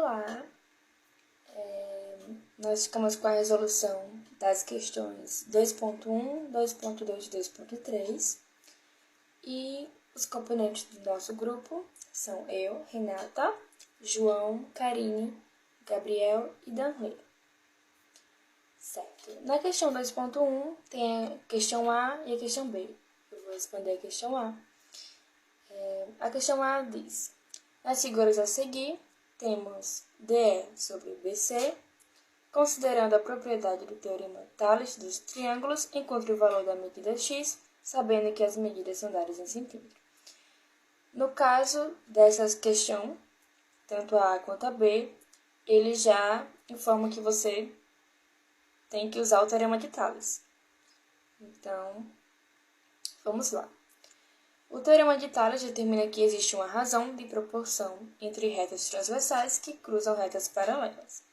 Olá, nós ficamos com a resolução das questões 2.1, 2.2 e 2.3 e os componentes do nosso grupo são eu, Renata, João, Karine, Gabriel e Danley. Certo. Na questão 2.1 tem a questão A e a questão B. Eu vou responder a questão A. A questão A diz: nas figuras a seguir, temos DE sobre BC. Considerando a propriedade do teorema Tales dos triângulos, encontre o valor da medida x, sabendo que as medidas são dadas em centímetro. No caso dessa questão, tanto a A quanto a B, ele já informa que você tem que usar o teorema de Tales. Então, vamos lá. O teorema de Tales determina que existe uma razão de proporção entre retas transversais que cruzam retas paralelas.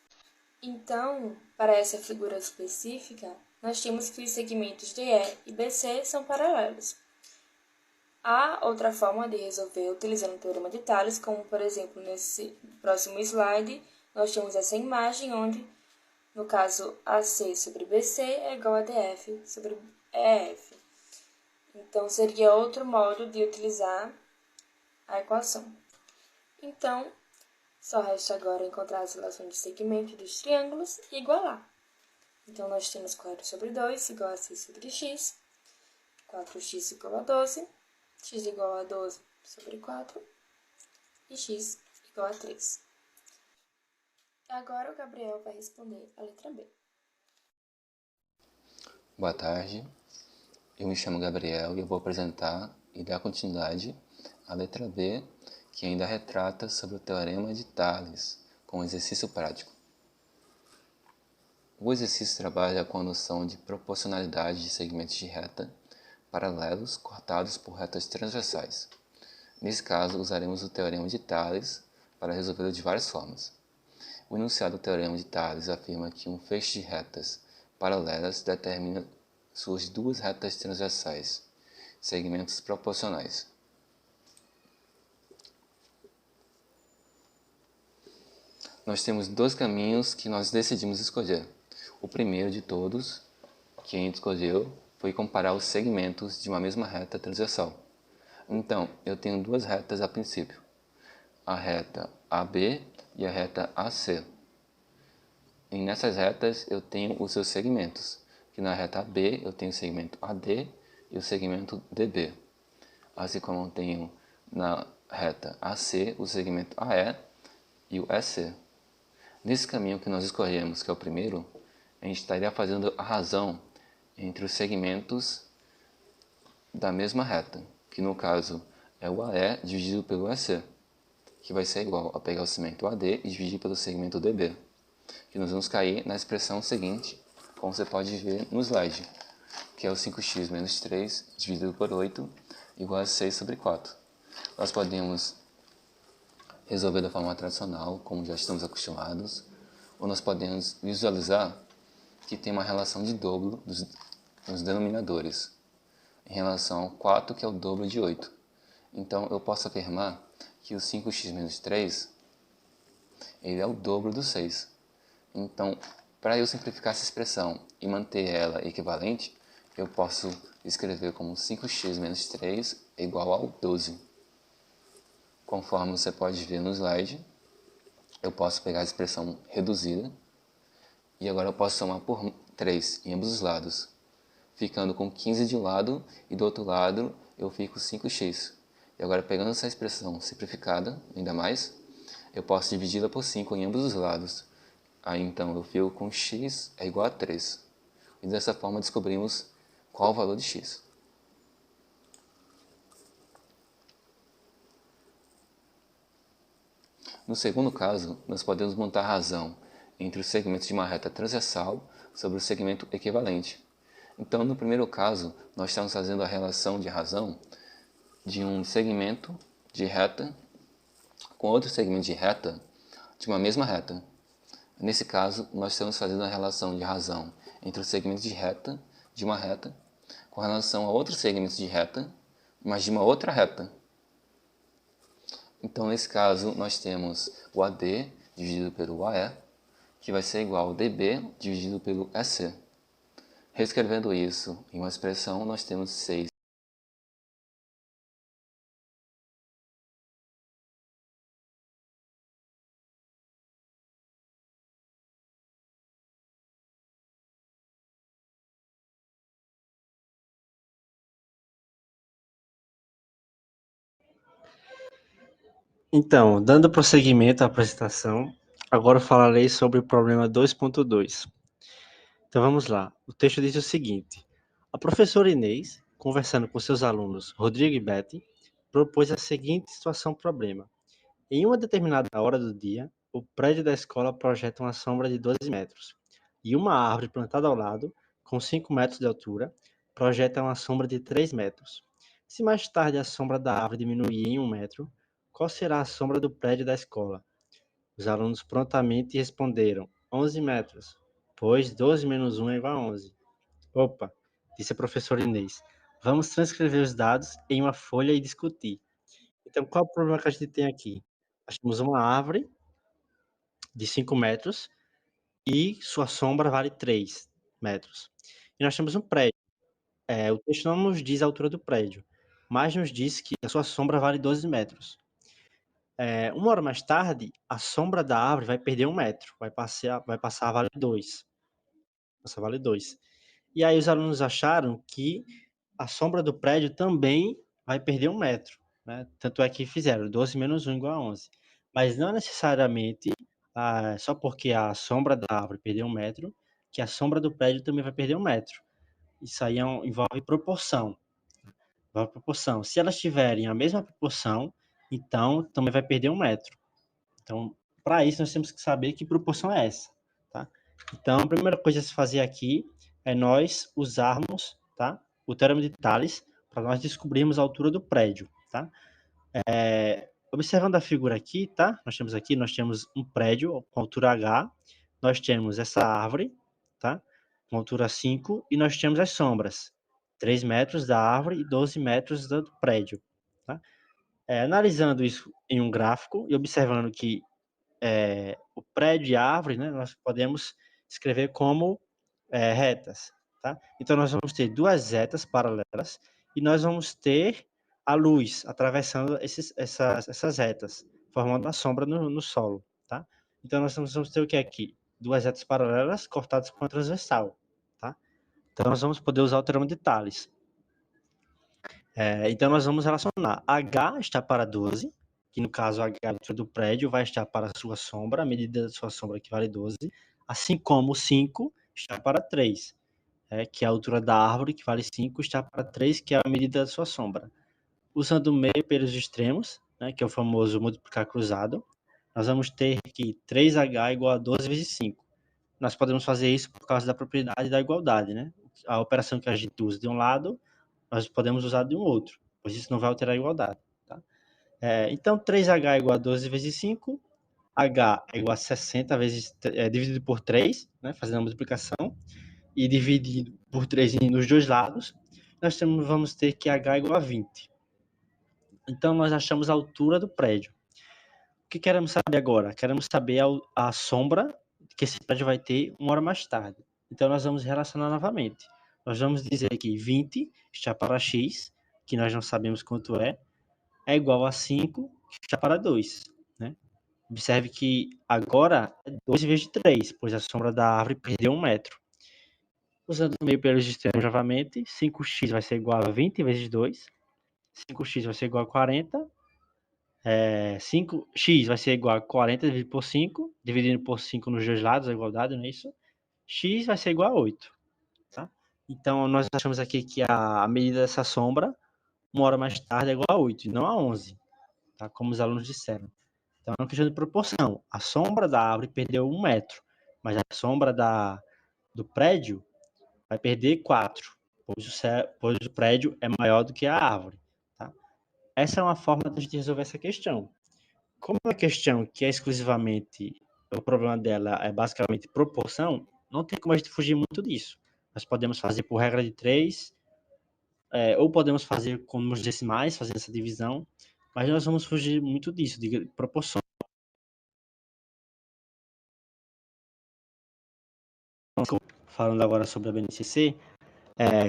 Então, para essa figura específica, nós temos que os segmentos DE e BC são paralelos. Há outra forma de resolver utilizando o teorema de Tales, como por exemplo nesse próximo slide, nós temos essa imagem onde, no caso, AC sobre BC é igual a DF sobre EF. Então, seria outro modo de utilizar a equação. Então, só resta agora encontrar as relações de segmento dos triângulos e igualar. Então, nós temos 4 sobre 2 igual a 6 sobre x, 4x igual a 12, x igual a 12 sobre 4 e x igual a 3. Agora o Gabriel vai responder a letra B. Boa tarde, eu me chamo Gabriel e eu vou apresentar e dar continuidade à letra B, que ainda retrata sobre o teorema de Tales, com um exercício prático. O exercício trabalha com a noção de proporcionalidade de segmentos de reta paralelos cortados por retas transversais. Nesse caso, usaremos o teorema de Tales para resolvê-lo de várias formas. O enunciado do teorema de Tales afirma que um feixe de retas paralelas determina suas duas retas transversais, segmentos proporcionais. Nós temos dois caminhos que nós decidimos escolher. O primeiro de todos, que a gente escolheu, foi comparar os segmentos de uma mesma reta transversal. Então, eu tenho duas retas a princípio, a reta AB e a reta AC. E nessas retas eu tenho os seus segmentos, que na reta AB eu tenho o segmento AD e o segmento DB. Assim como eu tenho na reta AC o segmento AE e o EC. Nesse caminho que nós escolhemos, que é o primeiro, a gente estaria fazendo a razão entre os segmentos da mesma reta, que no caso é o AE dividido pelo EC, que vai ser igual a pegar o segmento AD e dividir pelo segmento DB, que nós vamos cair na expressão seguinte, como você pode ver no slide, que é o 5x menos 3 dividido por 8 igual a 6 sobre 4. Nós podemos resolver da forma tradicional, como já estamos acostumados, ou nós podemos visualizar que tem uma relação de dobro nos denominadores, em relação ao 4, que é o dobro de 8. Então, eu posso afirmar que o 5x menos 3 ele é o dobro do 6. Então, para eu simplificar essa expressão e manter ela equivalente, eu posso escrever como 5x menos 3 é igual ao 12. Conforme você pode ver no slide, eu posso pegar a expressão reduzida e agora eu posso somar por 3 em ambos os lados, ficando com 15 de um lado e do outro lado eu fico 5x. E agora pegando essa expressão simplificada, ainda mais, eu posso dividi-la por 5 em ambos os lados. Aí então eu fico com x é igual a 3. E dessa forma descobrimos qual o valor de x. No segundo caso, nós podemos montar a razão entre os segmentos de uma reta transversal sobre o segmento equivalente. Então, no primeiro caso, nós estamos fazendo a relação de razão de um segmento de reta com outro segmento de reta de uma mesma reta. Nesse caso, nós estamos fazendo a relação de razão entre o segmento de reta de uma reta com relação a outro segmento de reta, mas de uma outra reta. Então, nesse caso, nós temos o AD dividido pelo AE, que vai ser igual ao DB dividido pelo EC. Reescrevendo isso em uma expressão, nós temos 6. Então, dando prosseguimento à apresentação, agora eu falarei sobre o problema 2.2. Então vamos lá. O texto diz o seguinte: a professora Inês, conversando com seus alunos Rodrigo e Betty, propôs a seguinte situação-problema. Em uma determinada hora do dia, o prédio da escola projeta uma sombra de 12 metros, e uma árvore plantada ao lado, com 5 metros de altura, projeta uma sombra de 3 metros. Se mais tarde a sombra da árvore diminuir em 1 metro, qual será a sombra do prédio da escola? Os alunos prontamente responderam: 11 metros, pois 12 menos 1 é igual a 11. Opa, disse a professora Inês. Vamos transcrever os dados em uma folha e discutir. Então, qual é o problema que a gente tem aqui? Nós temos uma árvore de 5 metros e sua sombra vale 3 metros. E nós temos um prédio. O texto não nos diz a altura do prédio, mas nos diz que a sua sombra vale 12 metros. Uma hora mais tarde, a sombra da árvore vai perder 1 metro, vai passar a valer 2. Passar a valer 2. E aí os alunos acharam que a sombra do prédio também vai perder 1 metro, né? Tanto é que fizeram 12 menos 1 igual a 11. Mas não necessariamente, só porque a sombra da árvore perdeu 1 metro, que a sombra do prédio também vai perder 1 metro. Isso aí envolve proporção. Envolve proporção. Se elas tiverem a mesma proporção, então também vai perder 1 metro. Então, para isso, nós temos que saber que proporção é essa, tá? Então, a primeira coisa a se fazer aqui é nós usarmos, tá, o teorema de Tales para nós descobrirmos a altura do prédio, tá? Observando a figura aqui, tá? Nós temos um prédio com altura H, nós temos essa árvore, tá? Com altura 5, e nós temos as sombras, 3 metros da árvore e 12 metros do prédio, tá? Analisando isso em um gráfico e observando que o prédio e a árvore, né, nós podemos escrever como retas, tá? Então, nós vamos ter duas retas paralelas e nós vamos ter a luz atravessando essas retas, formando a sombra no solo, tá? Então, nós vamos ter o que aqui? Duas retas paralelas cortadas por uma transversal, tá? Então, nós vamos poder usar o teorema de Tales. Então, nós vamos relacionar H está para 12, que no caso H é a altura do prédio, vai estar para a sua sombra, a medida da sua sombra que vale 12, assim como 5 está para 3, que é a altura da árvore, que vale 5, está para 3, que é a medida da sua sombra. Usando o meio pelos extremos, né, que é o famoso multiplicar cruzado, nós vamos ter que 3H igual a 12 vezes 5. Nós podemos fazer isso por causa da propriedade da igualdade, né? A operação que a gente usa de um lado, nós podemos usar de um outro, pois isso não vai alterar a igualdade. Tá? Então, 3H é igual a 12 vezes 5, H é igual a 60 vezes, dividido por 3, né, fazendo a multiplicação, e dividido por 3 nos dois lados, nós vamos ter que H é igual a 20. Então, nós achamos a altura do prédio. O que queremos saber agora? Queremos saber a sombra que esse prédio vai ter uma hora mais tarde. Então, nós vamos relacionar novamente. Nós vamos dizer que 20 está para x, que nós não sabemos quanto é igual a 5, que está para 2. Né? Observe que agora é 2 vezes 3, pois a sombra da árvore perdeu 1 metro. Usando o meio pelos extremos novamente, 5x vai ser igual a 20 vezes 2, 5x vai ser igual a 40, 5x vai ser igual a 40 dividido por 5, dividindo por 5 nos dois lados, a igualdade, não é isso? X vai ser igual a 8. Tá? Então, nós achamos aqui que a medida dessa sombra, uma hora mais tarde, é igual a 8, e não a 11, tá? Como os alunos disseram. Então, é uma questão de proporção. A sombra da árvore perdeu 1 metro, mas a sombra do prédio vai perder 4, pois o prédio é maior do que a árvore. Tá? Essa é uma forma de a gente resolver essa questão. Como é uma questão que é exclusivamente, o problema dela é basicamente proporção, não tem como a gente fugir muito disso. Nós podemos fazer por regra de 3, ou podemos fazer com números decimais, fazendo essa divisão, mas nós vamos fugir muito disso, de proporção. falando agora sobre a BNCC,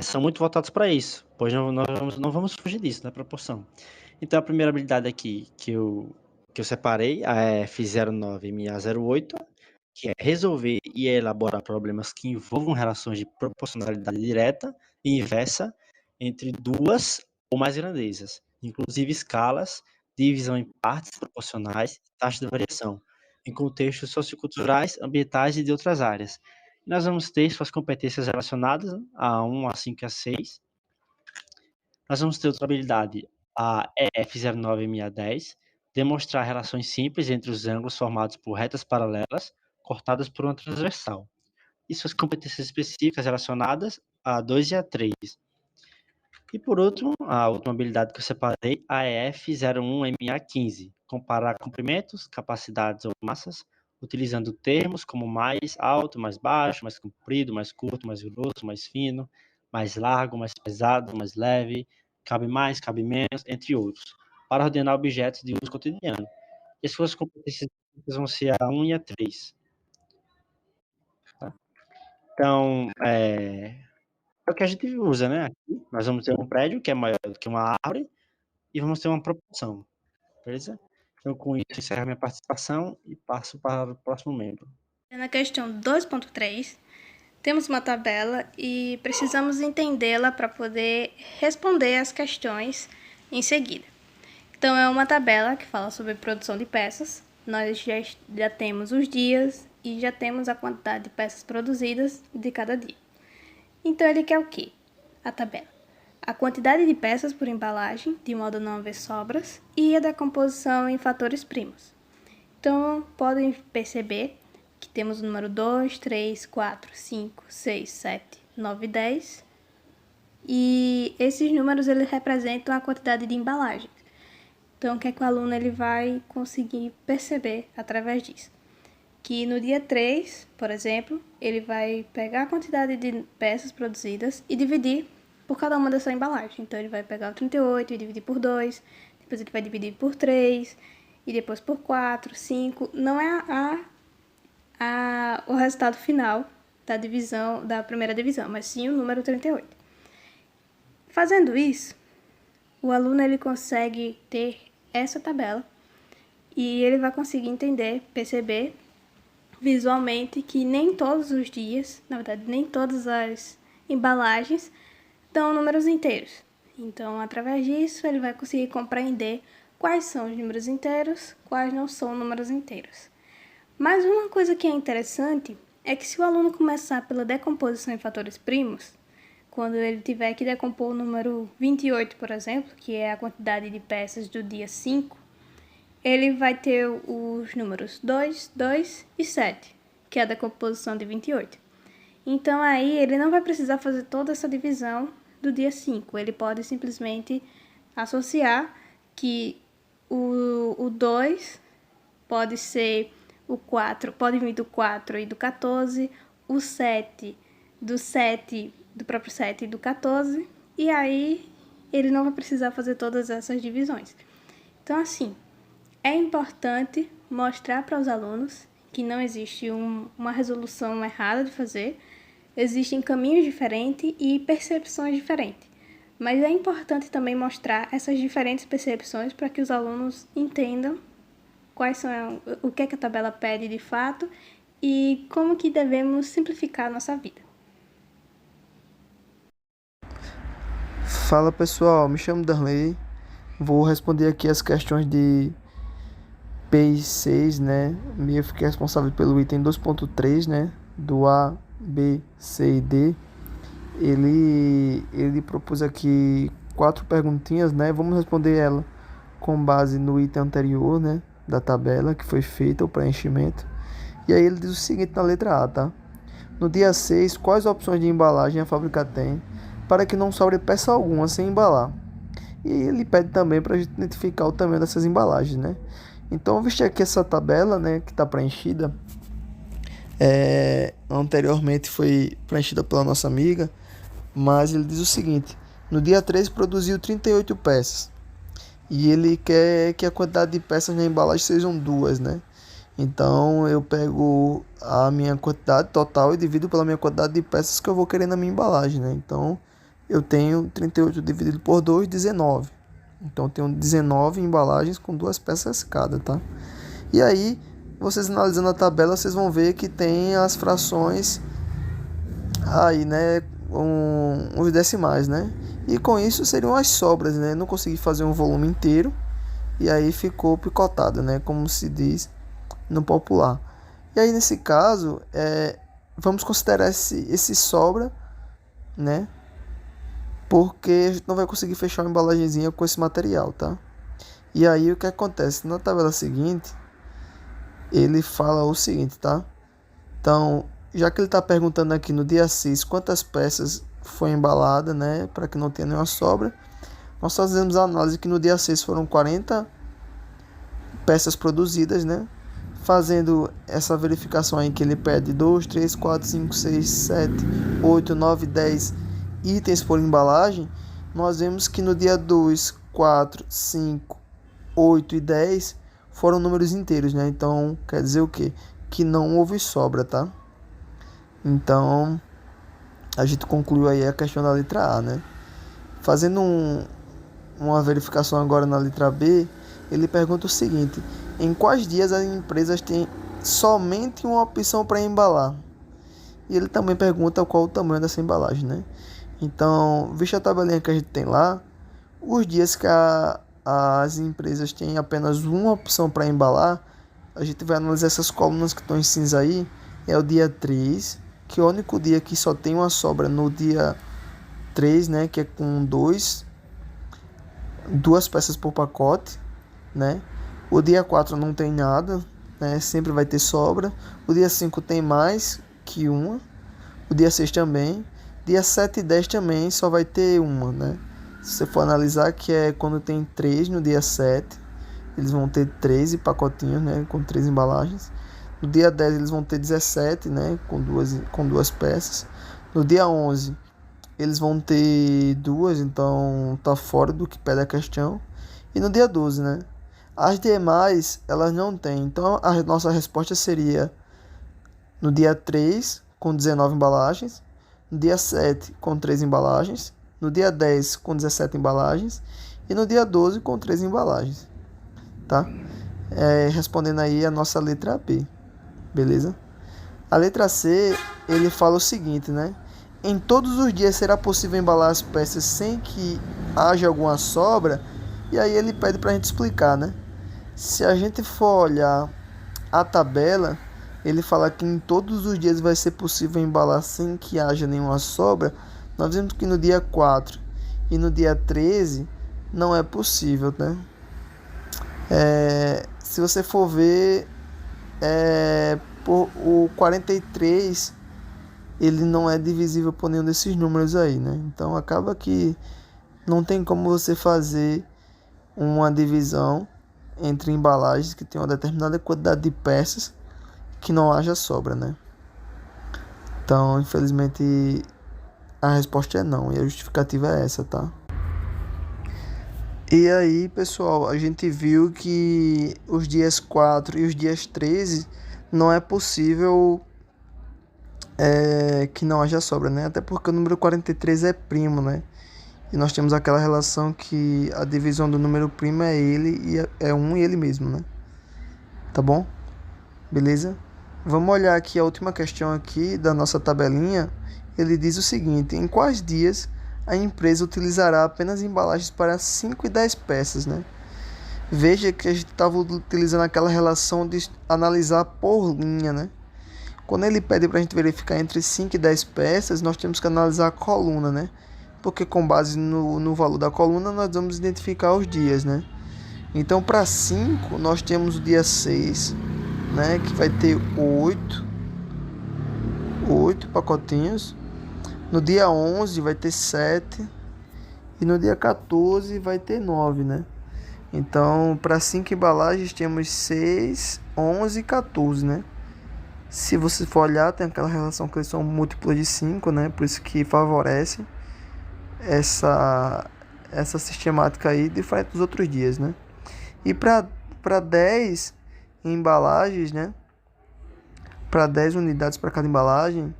são muito voltados para isso, pois não vamos fugir disso, da proporção. Então, a primeira habilidade aqui que eu separei, a F09MA08, que é resolver e elaborar problemas que envolvam relações de proporcionalidade direta e inversa entre duas ou mais grandezas, inclusive escalas, divisão em partes proporcionais e taxa de variação, em contextos socioculturais, ambientais e de outras áreas. Nós vamos ter suas competências relacionadas a 1, a 5 e a 6. Nós vamos ter outra habilidade, a EF09MA10, demonstrar relações simples entre os ângulos formados por retas paralelas cortadas por uma transversal. E suas competências específicas relacionadas a 2 e a 3. E por último, a última habilidade que eu separei, a EF01MA15, comparar comprimentos, capacidades ou massas, utilizando termos como mais alto, mais baixo, mais comprido, mais curto, mais grosso, mais fino, mais largo, mais pesado, mais leve, cabe mais, cabe menos, entre outros, para ordenar objetos de uso cotidiano. E as suas competências vão ser a 1 e a 3. Tá? Então, é o que a gente usa, né? Aqui nós vamos ter um prédio que é maior do que uma árvore e vamos ter uma proporção, beleza? Então, com isso, encerro minha participação e passo para o próximo membro. Na questão 2.3, temos uma tabela e precisamos entendê-la para poder responder as questões em seguida. Então, é uma tabela que fala sobre produção de peças. Nós já temos os dias e já temos a quantidade de peças produzidas de cada dia. Então, ele quer o quê? A tabela. A quantidade de peças por embalagem, de modo a não haver sobras, e a decomposição em fatores primos. Então, podem perceber que temos o número 2, 3, 4, 5, 6, 7, 9 e 10. E esses números eles representam a quantidade de embalagens. Então, o que é que o aluno ele vai conseguir perceber através disso? Que no dia 3, por exemplo, ele vai pegar a quantidade de peças produzidas e dividir por cada uma dessa embalagem. Então, ele vai pegar o 38 e dividir por 2, depois ele vai dividir por 3, e depois por 4, 5. Não é o resultado final da divisão, da primeira divisão, mas sim o número 38. Fazendo isso, o aluno ele consegue ter essa tabela e ele vai conseguir entender, perceber visualmente que nem todos os dias, na verdade, nem todas as embalagens dão números inteiros. Então, através disso, ele vai conseguir compreender quais são os números inteiros, quais não são números inteiros. Mas uma coisa que é interessante é que se o aluno começar pela decomposição em fatores primos, quando ele tiver que decompor o número 28, por exemplo, que é a quantidade de peças do dia 5, ele vai ter os números 2, 2 e 7, que é a decomposição de 28. Então, aí ele não vai precisar fazer toda essa divisão do dia 5. Ele pode simplesmente associar que o 2 pode ser o 4, pode vir do 4 e do 14, o 7 do próprio 7 e do 14, e aí ele não vai precisar fazer todas essas divisões. Então, assim, é importante mostrar para os alunos que não existe uma resolução errada de fazer, existem caminhos diferentes e percepções diferentes. Mas é importante também mostrar essas diferentes percepções para que os alunos entendam o que a tabela pede de fato e como que devemos simplificar a nossa vida. Fala pessoal, me chamo Darley, vou responder aqui as questões de P6, né? Eu fiquei responsável pelo item 2.3, né? Do A, B, C e D. Ele propôs aqui 4 perguntinhas, né? Vamos responder ela com base no item anterior, né? Da tabela que foi feita, o preenchimento. E aí ele diz o seguinte na letra A, tá? No dia 6, quais opções de embalagem a fábrica tem para que não sobre peça alguma sem embalar? E ele pede também para a gente identificar o tamanho dessas embalagens, né? Então, eu vesti aqui essa tabela, né, que está preenchida. Anteriormente foi preenchida pela nossa amiga, mas ele diz o seguinte: no dia 13 produziu 38 peças. E ele quer que a quantidade de peças na embalagem sejam 2, né? Então eu pego a minha quantidade total e divido pela minha quantidade de peças que eu vou querer na minha embalagem, né? Então eu tenho 38 dividido por 2, 19. Então eu tenho 19 embalagens com 2 peças cada, tá? E aí, vocês analisando a tabela, vocês vão ver que tem as frações aí, né? Os decimais, né? E com isso seriam as sobras, né? Não consegui fazer um volume inteiro e aí ficou picotado, né? Como se diz no popular. E aí nesse caso, vamos considerar esse sobra, né? Porque a gente não vai conseguir fechar uma embalagenzinha com esse material, tá? E aí o que acontece? Na tabela seguinte, ele fala o seguinte, tá? Então, já que ele está perguntando aqui no dia 6 quantas peças foi embalada, né? Para que não tenha nenhuma sobra, nós fazemos a análise que no dia 6 foram 40 peças produzidas, né? Fazendo essa verificação aí que ele pede 2, 3, 4, 5, 6, 7, 8, 9, 10 itens por embalagem, nós vemos que no dia 2, 4, 5, 8 e 10 foram números inteiros, né? Então, quer dizer o quê? Que não houve sobra, tá? Então, a gente concluiu aí a questão da letra A, né? Fazendo uma verificação agora na letra B, ele pergunta o seguinte: em quais dias as empresas têm somente uma opção para embalar? E ele também pergunta qual o tamanho dessa embalagem, né? Então, vista a tabelinha que a gente tem lá, os dias que as empresas têm apenas uma opção para embalar, a gente vai analisar essas colunas que estão em cinza aí. É o dia 3, que é o único dia que só tem uma sobra no dia 3, né? Que é com duas peças por pacote, né? O dia 4 não tem nada, né? Sempre vai ter sobra. O dia 5 tem mais que uma. O dia 6 também. Dia 7 e 10 também só vai ter uma, né? Se você for analisar, que é quando tem 3 no dia 7, eles vão ter 13 pacotinhos, né? Com 3 embalagens. No dia 10 eles vão ter 17, né? Com duas peças. No dia 11 eles vão ter 2, então tá fora do que pede a questão. E no dia 12, né? As demais, elas não têm. Então a nossa resposta seria no dia 3, com 19 embalagens. No dia 7, com 3 embalagens. No dia 10, com 17 embalagens. E no dia 12, com 3 embalagens. Tá? Respondendo aí a nossa letra B. Beleza? A letra C, ele fala o seguinte, né? Em todos os dias será possível embalar as peças sem que haja alguma sobra. E aí ele pede para a gente explicar, né? Se a gente for olhar a tabela, ele fala que em todos os dias vai ser possível embalar sem que haja nenhuma sobra. Nós vemos que no dia 4 e no dia 13 não é possível, né? Se você for ver, o 43, ele não é divisível por nenhum desses números aí, né? Então acaba que não tem como você fazer uma divisão entre embalagens que tem uma determinada quantidade de peças que não haja sobra, né? Então, infelizmente, a resposta é não, e a justificativa é essa, tá? E aí, pessoal, a gente viu que os dias 4 e os dias 13 não é possível que não haja sobra, né? Até porque o número 43 é primo, né? E nós temos aquela relação que a divisão do número primo é ele, e é 1 e ele mesmo, né? Tá bom? Beleza? Vamos olhar aqui a última questão aqui da nossa tabelinha. Ele diz o seguinte: em quais dias a empresa utilizará apenas embalagens para 5 e 10 peças, né? Veja que a gente estava utilizando aquela relação de analisar por linha, né? Quando ele pede para a gente verificar entre 5 e 10 peças, nós temos que analisar a coluna, né? Porque com base no valor da coluna, nós vamos identificar os dias, né? Então, para 5, nós temos o dia 6, né? Que vai ter 8 pacotinhos. No dia 11 vai ter 7. E no dia 14 vai ter 9, né? Então, para 5 embalagens, temos 6, 11 e 14, né? Se você for olhar, tem aquela relação que eles são múltiplos de 5, né? Por isso que favorece essa sistemática aí, diferente dos outros dias, né? E para 10, em embalagens, né? Para 10 unidades para cada embalagem,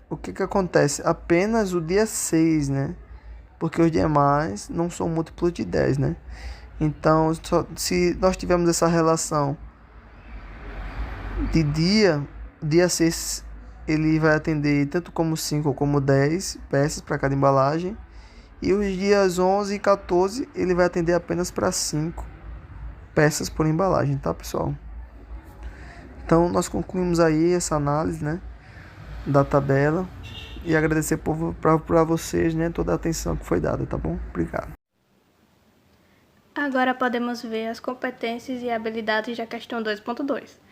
o que acontece? Apenas o dia 6, né? Porque os demais não são múltiplos de 10, né? Então, se nós tivermos essa relação de dia 6 ele vai atender tanto como 5 como 10 peças para cada embalagem. E os dias 11 e 14 ele vai atender apenas para 5 peças por embalagem, tá, pessoal? Então, nós concluímos aí essa análise, né, da tabela. E agradecer para vocês, né, toda a atenção que foi dada, tá bom? Obrigado. Agora podemos ver as competências e habilidades da questão 2.2.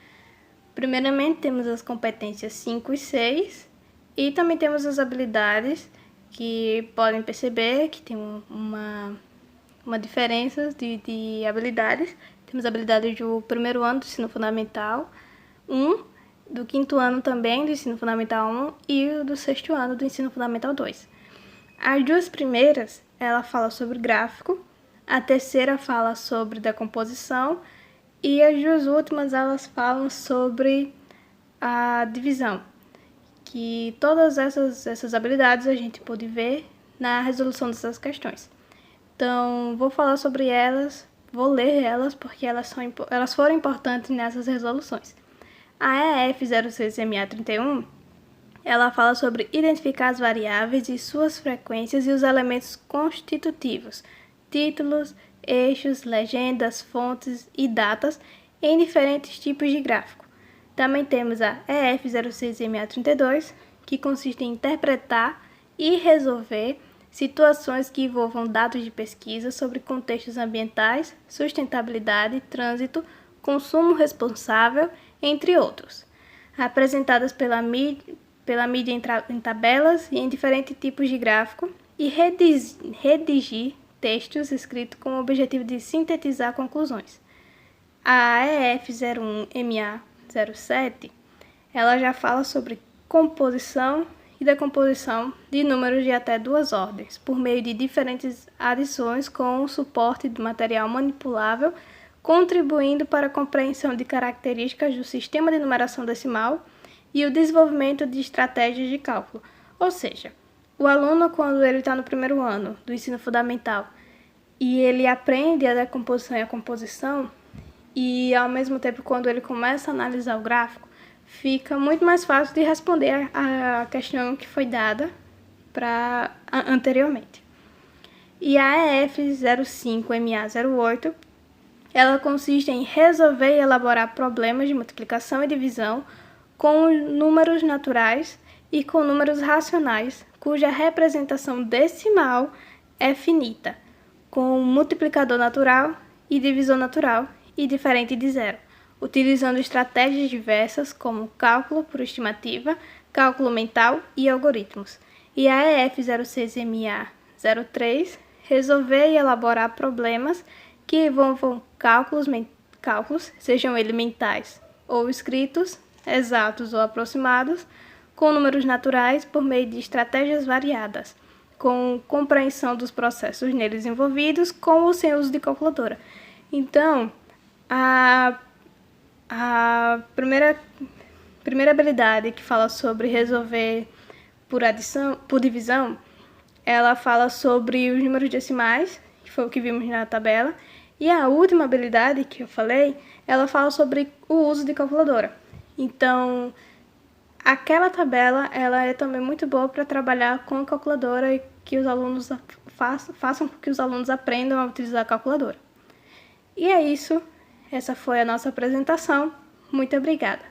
Primeiramente, temos as competências 5 e 6, e também temos as habilidades, que podem perceber que tem uma diferença de habilidades. Temos habilidades do primeiro ano do ensino fundamental 1, do quinto ano também do ensino fundamental 1 e do sexto ano do ensino fundamental 2. As duas primeiras, ela fala sobre gráfico, a terceira fala sobre decomposição, e as duas últimas, elas falam sobre a divisão, que todas essas habilidades a gente pode ver na resolução dessas questões. Então, vou falar sobre elas, vou ler elas, porque elas foram importantes nessas resoluções. A EF06MA31, ela fala sobre identificar as variáveis e suas frequências e os elementos constitutivos, títulos, eixos, legendas, fontes e datas em diferentes tipos de gráfico. Também temos a EF06MA32, que consiste em interpretar e resolver situações que envolvam dados de pesquisa sobre contextos ambientais, sustentabilidade, trânsito, consumo responsável, entre outros, apresentadas pela mídia em tabelas e em diferentes tipos de gráfico, e redigir textos escritos com o objetivo de sintetizar conclusões. A EF01MA07, ela já fala sobre composição e decomposição de números de até 2 ordens, por meio de diferentes adições com o suporte de material manipulável, contribuindo para a compreensão de características do sistema de numeração decimal e o desenvolvimento de estratégias de cálculo. Ou seja, o aluno, quando ele está no primeiro ano do ensino fundamental e ele aprende a decomposição e a composição, e ao mesmo tempo quando ele começa a analisar o gráfico, fica muito mais fácil de responder a questão que foi dada anteriormente. E a EF05MA08, ela consiste em resolver e elaborar problemas de multiplicação e divisão com números naturais e com números racionais, cuja representação decimal é finita, com multiplicador natural e divisor natural e diferente de zero, utilizando estratégias diversas como cálculo por estimativa, cálculo mental e algoritmos. E a EF06MA03, resolver e elaborar problemas que envolvam cálculos, sejam eles mentais ou escritos, exatos ou aproximados, com números naturais por meio de estratégias variadas, com compreensão dos processos neles envolvidos, com ou sem uso de calculadora. Então, a primeira habilidade, que fala sobre resolver por divisão, ela fala sobre os números decimais, que foi o que vimos na tabela, e a última habilidade que eu falei, ela fala sobre o uso de calculadora. Então, aquela tabela, ela é também muito boa para trabalhar com a calculadora e que os alunos façam com que os alunos aprendam a utilizar a calculadora. E é isso. Essa foi a nossa apresentação. Muito obrigada.